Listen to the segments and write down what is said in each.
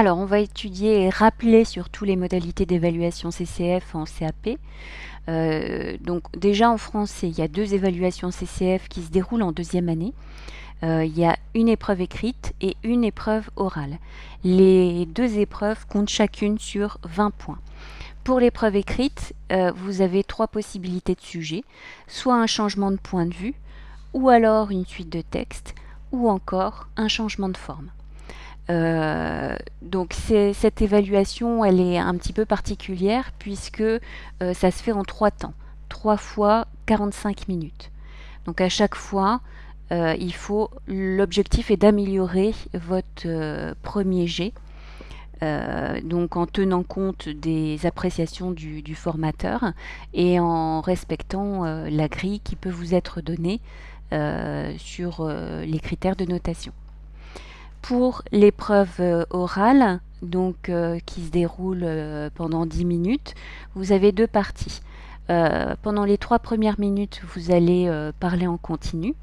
Alors, on va étudier et rappeler surtout les modalités d'évaluation CCF en CAP. Donc déjà en français, il y a 2 évaluations CCF qui se déroulent en deuxième année. Il y a une épreuve écrite et une épreuve orale. Les 2 épreuves comptent chacune sur 20 points. Pour l'épreuve écrite, vous avez 3 possibilités de sujets, soit un changement de point de vue, ou alors une suite de textes, ou encore un changement de forme. Donc cette évaluation, elle est un petit peu particulière puisque ça se fait en 3 temps, 3 fois 45 minutes. Donc à chaque fois, l'objectif est d'améliorer votre premier jet, donc en tenant compte des appréciations du formateur et en respectant la grille qui peut vous être donnée sur les critères de notation. Pour l'épreuve orale, donc qui se déroule pendant 10 minutes, vous avez 2 parties. Pendant les 3 premières minutes, vous allez parler en continu.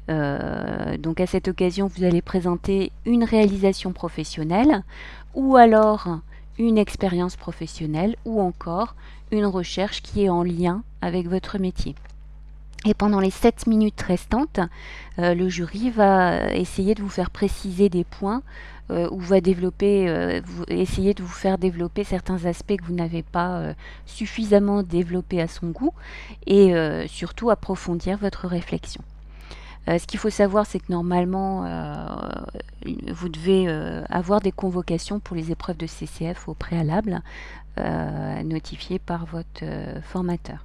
Donc à cette occasion, vous allez présenter une réalisation professionnelle ou alors une expérience professionnelle ou encore une recherche qui est en lien avec votre métier. Et pendant les 7 minutes restantes, le jury va essayer de vous faire préciser des points ou va essayer de vous faire développer certains aspects que vous n'avez pas suffisamment développés à son goût et surtout approfondir votre réflexion. Ce qu'il faut savoir, c'est que normalement, vous devez avoir des convocations pour les épreuves de CCF au préalable, notifiées par votre formateur.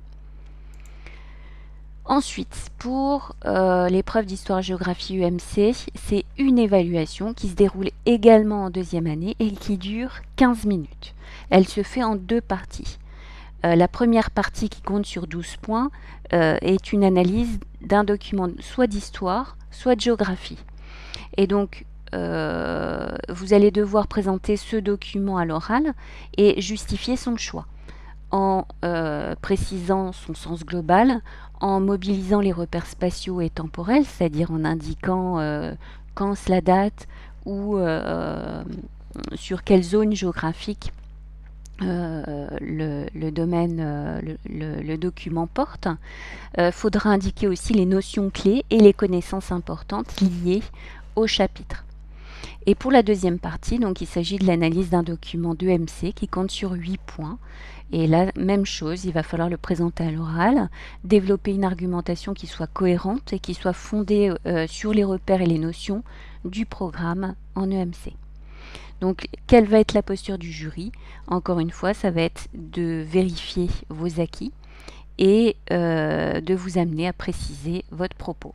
Ensuite, pour l'épreuve d'histoire-géographie UMC, c'est une évaluation qui se déroule également en deuxième année et qui dure 15 minutes. Elle se fait en 2 parties. La première partie qui compte sur 12 points est une analyse d'un document soit d'histoire, soit de géographie. Et donc, vous allez devoir présenter ce document à l'oral et justifier son choix en précisant son sens global, en mobilisant les repères spatiaux et temporels, c'est-à-dire en indiquant quand cela date ou sur quelle zone géographique le document porte. Faudra indiquer aussi les notions clés et les connaissances importantes liées au chapitre. Et pour la deuxième partie, donc il s'agit de l'analyse d'un document d'EMC qui compte sur 8 points. Et là, même chose, il va falloir le présenter à l'oral, développer une argumentation qui soit cohérente et qui soit fondée sur les repères et les notions du programme en EMC. Donc, quelle va être la posture du jury? Encore une fois, ça va être de vérifier vos acquis et de vous amener à préciser votre propos.